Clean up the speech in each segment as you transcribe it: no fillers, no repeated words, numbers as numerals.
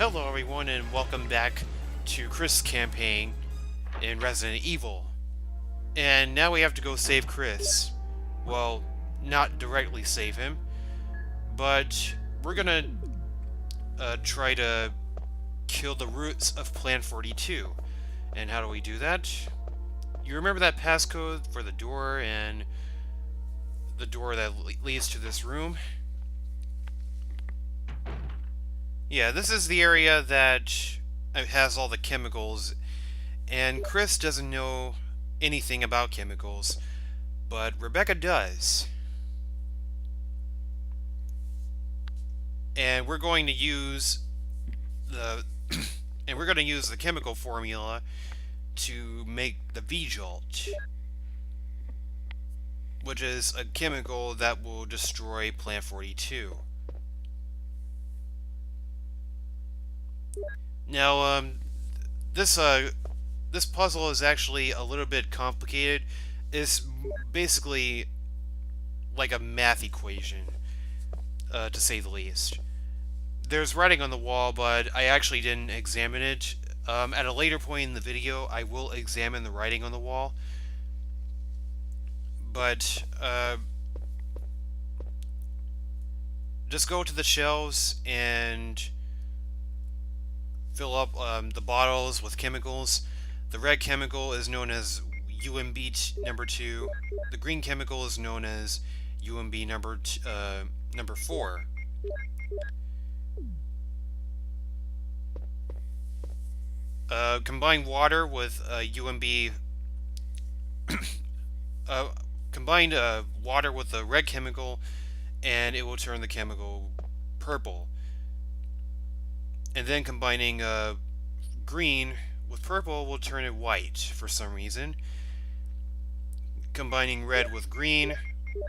Hello everyone and welcome back to Chris' campaign in Resident Evil. And now we have to go save Chris. Well, not directly save him, but we're gonna try to kill the roots of Plan 42. And how do we do that? You remember that passcode for the door and the door that leads to this room? Yeah, this is the area that has all the chemicals, and Chris doesn't know anything about chemicals, but Rebecca does. And we're going to use the chemical formula to make the V-Jolt, which is a chemical that will destroy Plant 42. Now, this puzzle is actually a little bit complicated. It's basically like a math equation, to say the least. There's writing on the wall, but I actually didn't examine it. At a later point in the video, I will examine the writing on the wall. But just go to the shelves and fill up the bottles with chemicals. The red chemical is known as UMB number 2. The green chemical is known as UMB number 4. Combine water with UMB. Combine water with the red chemical, and it will turn the chemical purple. And then combining green with purple will turn it white for some reason. Combining red with green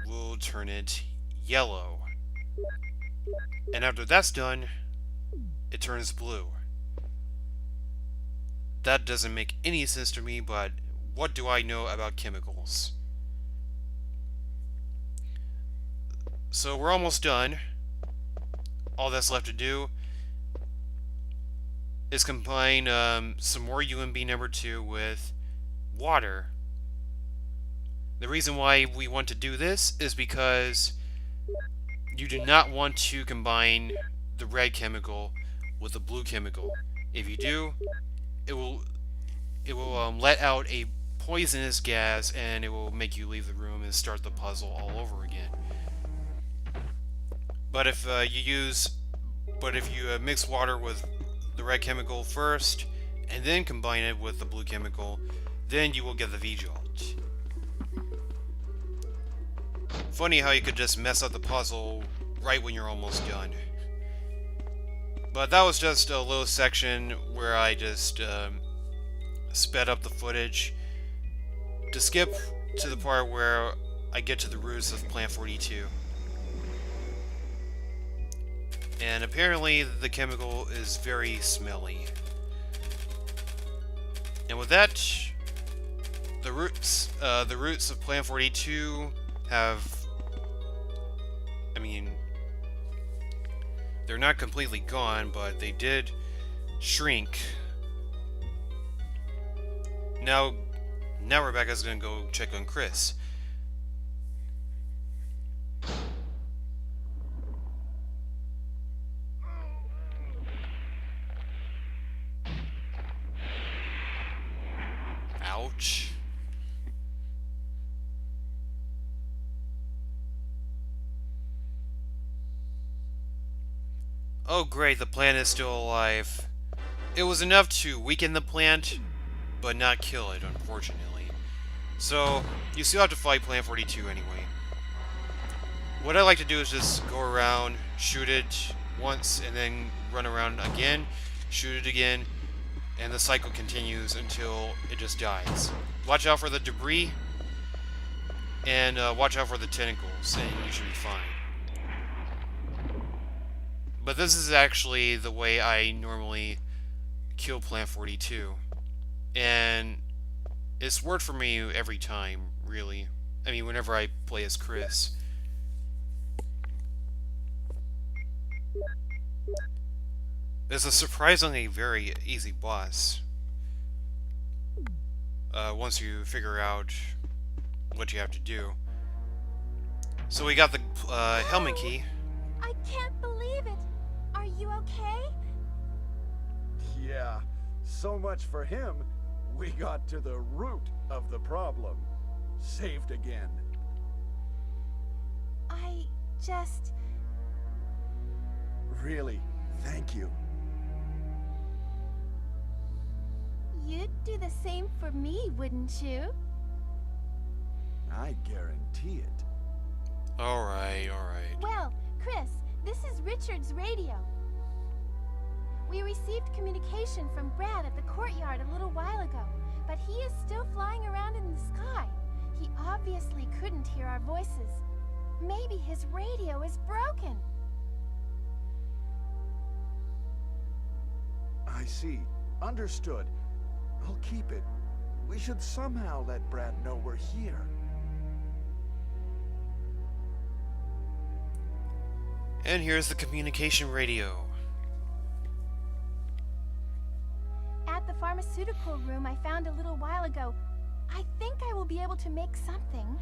will turn it yellow. And after that's done, it turns blue. That doesn't make any sense to me, but what do I know about chemicals? So we're almost done. All that's left to do is combine some more UMB number 2 with water. The reason why we want to do this is because you do not want to combine the red chemical with the blue chemical. If you do, it will let out a poisonous gas, and it will make you leave the room and start the puzzle all over again. But if you mix water with the red chemical first and then combine it with the blue chemical, then you will get the V-Jolt. Funny how you could just mess up the puzzle right when you're almost done. But that was just a little section where I just sped up the footage to skip to the part where I get to the roots of Plant 42. And apparently the chemical is very smelly. And with that, the roots of Plant 42 have, they're not completely gone, but they did shrink. Now Rebecca's gonna go check on Chris. Ouch. Oh great, the plant is still alive. It was enough to weaken the plant, but not kill it, unfortunately. So, you still have to fight Plant 42 anyway. What I like to do is just go around, shoot it once, and then run around again, shoot it again, and the cycle continues until it just dies. Watch out for the debris, and watch out for the tentacles, and you should be fine. But this is actually the way I normally kill Plant 42. And it's worked for me every time, really. I mean, whenever I play as Chris. It's a surprisingly very easy boss. Once you figure out what you have to do. So we got the helmet key. I can't believe it. Are you okay? Yeah, so much for him. We got to the root of the problem. Saved again. I just... Really, thank you. You'd do the same for me, wouldn't you? I guarantee it. Alright. Well, Chris, this is Richard's radio. We received communication from Brad at the courtyard a little while ago, but he is still flying around in the sky. He obviously couldn't hear our voices. Maybe his radio is broken. I see. Understood. I'll keep it. We should somehow let Brad know we're here. And here's the communication radio. At the pharmaceutical room I found a little while ago, I think I will be able to make something.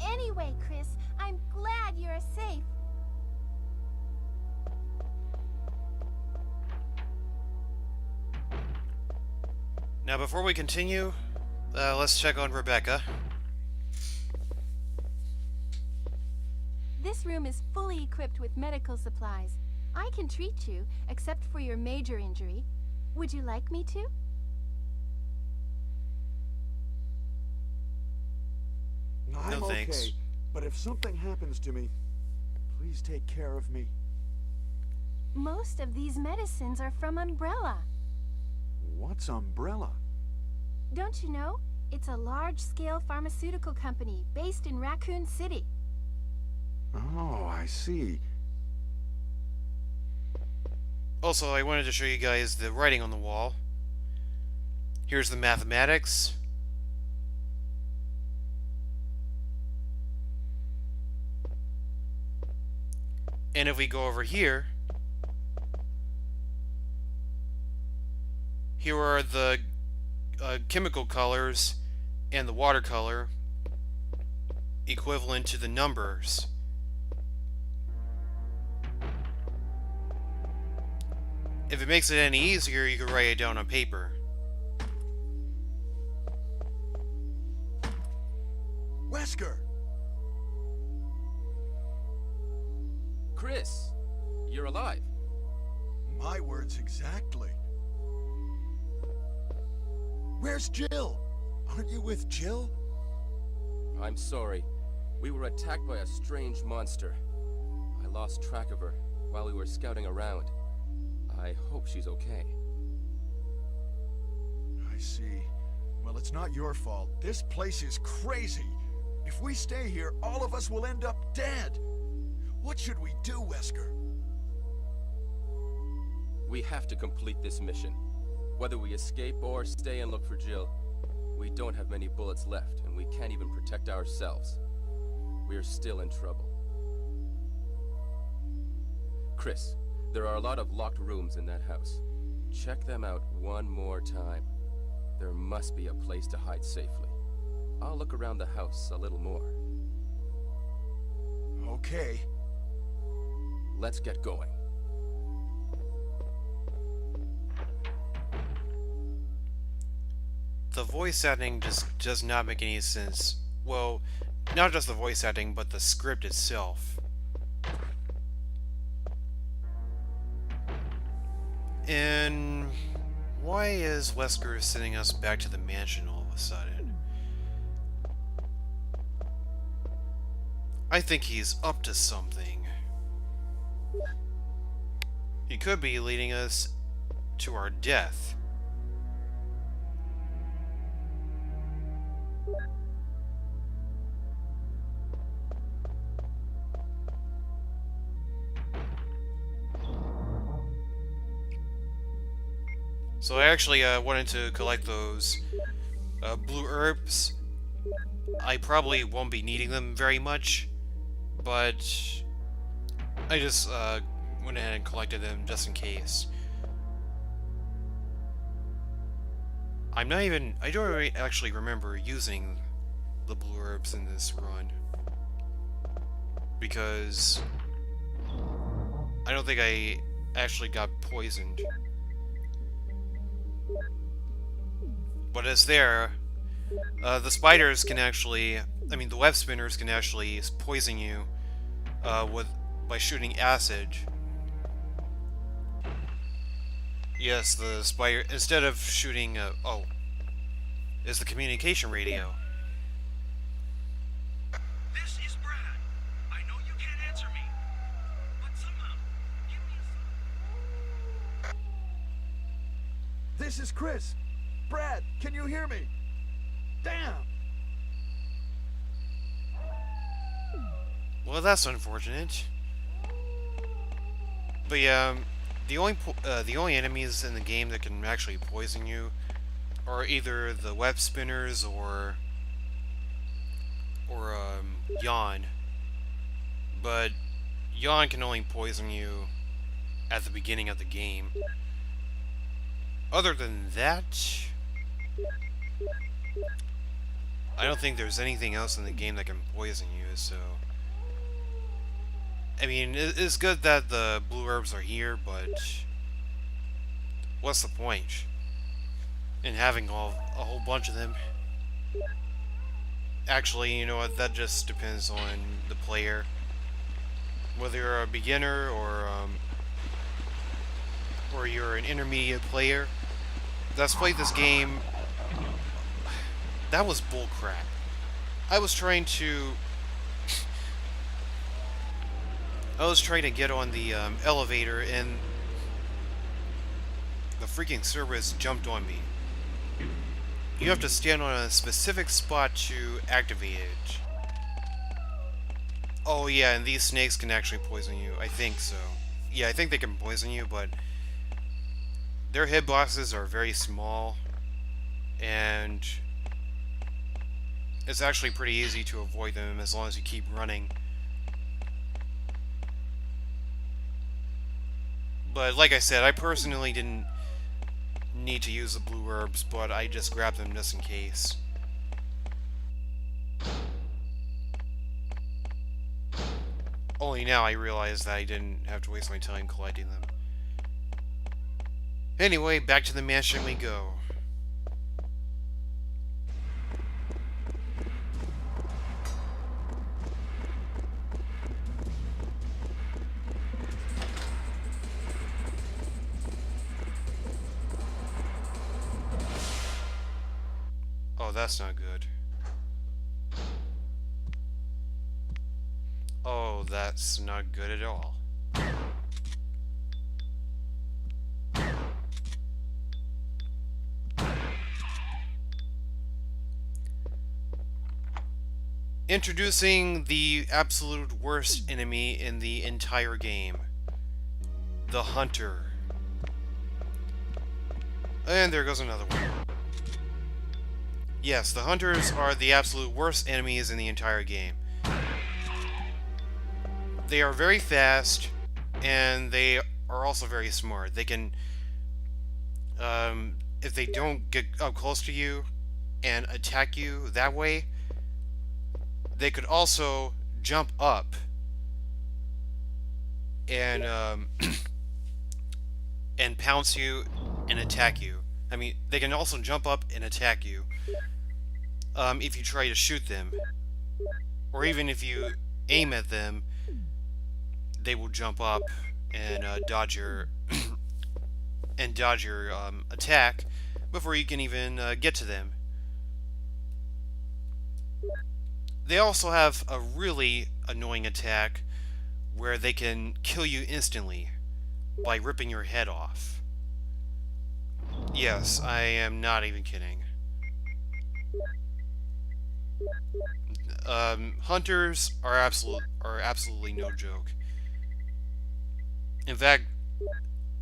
Anyway, Chris, I'm glad you're safe. Now before we continue, let's check on Rebecca. This room is fully equipped with medical supplies. I can treat you, except for your major injury. Would you like me to? I'm thanks. okay, but if something happens to me, please take care of me. Most of these medicines are from Umbrella. What's Umbrella? Don't you know? It's a large-scale pharmaceutical company based in Raccoon City. Oh, I see. Also, I wanted to show you guys the writing on the wall. Here's the mathematics. And if we go over here, here are the chemical colors and the watercolor equivalent to the numbers. If it makes it any easier, you could write it down on paper. Wesker! Chris, you're alive. My words exactly. Where's Jill? Aren't you with Jill? I'm sorry. We were attacked by a strange monster. I lost track of her while we were scouting around. I hope she's okay. I see. Well, it's not your fault. This place is crazy. If we stay here, all of us will end up dead. What should we do, Wesker? We have to complete this mission. Whether we escape or stay and look for Jill, we don't have many bullets left, and we can't even protect ourselves. We're still in trouble. Chris, there are a lot of locked rooms in that house. Check them out one more time. There must be a place to hide safely. I'll look around the house a little more. Okay. Let's get going. The voice acting just does not make any sense. Well, not just the voice acting, but the script itself. And why is Wesker sending us back to the mansion all of a sudden? I think he's up to something. He could be leading us to our death. So I actually wanted to collect those blue herbs I probably won't be needing them very much, but I just went ahead and collected them just in case. I don't really actually remember using the blue herbs in this run, because I don't think I actually got poisoned. But it's there. The spiders can actually, the web spinners can actually poison you by shooting acid. Yes, the spider, instead of shooting, oh, is the communication radio. This is Brad. I know you can't answer me, but somehow, give me a This is Chris. Brad, can you hear me? Damn! Well, that's unfortunate. But yeah, the only enemies in the game that can actually poison you are either the web spinners or Yawn. But Yawn can only poison you at the beginning of the game. Other than that, I don't think there's anything else in the game that can poison you, so... I mean, it's good that the blue herbs are here, but... what's the point in having a whole bunch of them? Actually, you know what, that just depends on the player. Whether you're a beginner or you're an intermediate player that's played this game... That was bullcrap. I was trying to get on the elevator, and the freaking Cerberus jumped on me. You have to stand on a specific spot to activate it. Oh yeah, and these snakes can actually poison you. I think so. Yeah, I think they can poison you, but their hitboxes are very small, and it's actually pretty easy to avoid them as long as you keep running. But like I said, I personally didn't need to use the blue herbs, but I just grabbed them just in case. Only now I realize that I didn't have to waste my time collecting them. Anyway, back to the mansion we go. Oh, that's not good. Oh, that's not good at all. Introducing the absolute worst enemy in the entire game. The Hunter. And there goes another one. Yes, the Hunters are the absolute worst enemies in the entire game. They are very fast, and they are also very smart. They can, if they don't get up close to you and attack you that way, they could also jump up and and pounce you and attack you. I mean, they can also jump up and attack you if you try to shoot them, or even if you aim at them, they will jump up and dodge your attack before you can even get to them. They also have a really annoying attack where they can kill you instantly by ripping your head off. Yes, I am not even kidding. Hunters are absolutely no joke. In fact,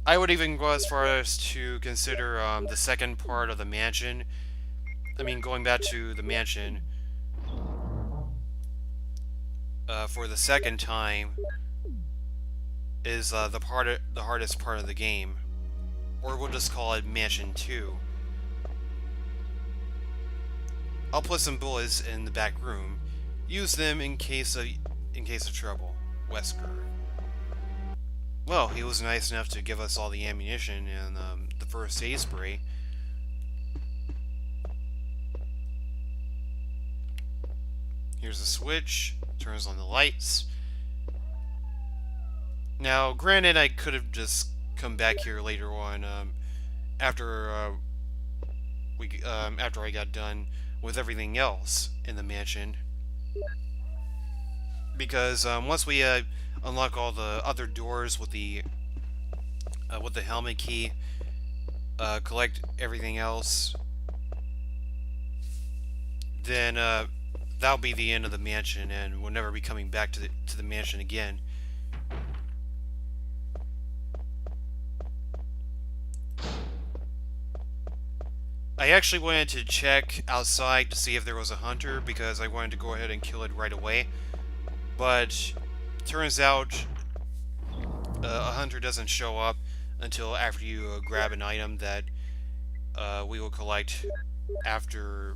I would even go as far as to consider the second part of the mansion. I mean, going back to the mansion, for the second time is the hardest part of the game, or we'll just call it Mansion 2. I'll put some bullets in the back room. Use them in case of trouble. Wesker. Well, he was nice enough to give us all the ammunition and the first aid spray. Here's a switch. Turns on the lights. Now, granted, I could have just come back here later on after after I got done with everything else in the mansion, because once we unlock all the other doors with the helmet key, collect everything else, then that'll be the end of the mansion, and we'll never be coming back to the mansion again. I actually wanted to check outside to see if there was a hunter, because I wanted to go ahead and kill it right away. But turns out a hunter doesn't show up until after you grab an item that we will collect after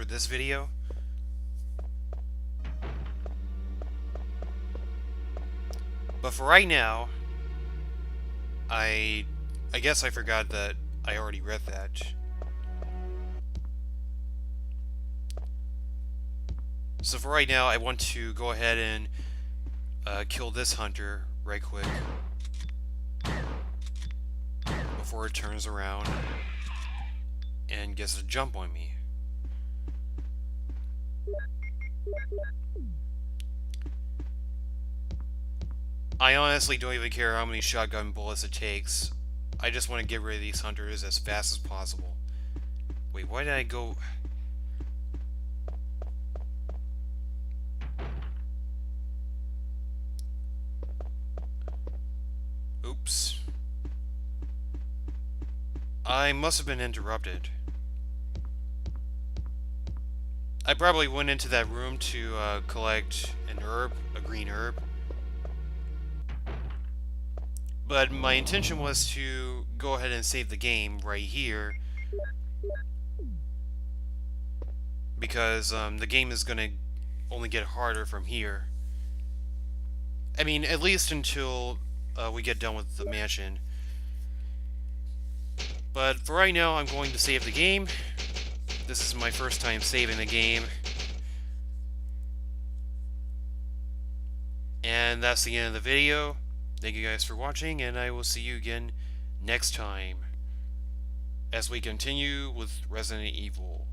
this video. But for right now, I guess I forgot that I already read that. So for right now, I want to go ahead and kill this hunter right quick before it turns around and gets a jump on me. I honestly don't even care how many shotgun bullets it takes. I just want to get rid of these hunters as fast as possible. Wait, why did I go... Oops. I must have been interrupted. I probably went into that room to collect an herb, a green herb. But my intention was to go ahead and save the game right here, because the game is going to only get harder from here. I mean, at least until we get done with the mansion. But for right now, I'm going to save the game. This is my first time saving the game. And that's the end of the video. Thank you guys for watching, and I will see you again next time as we continue with Resident Evil.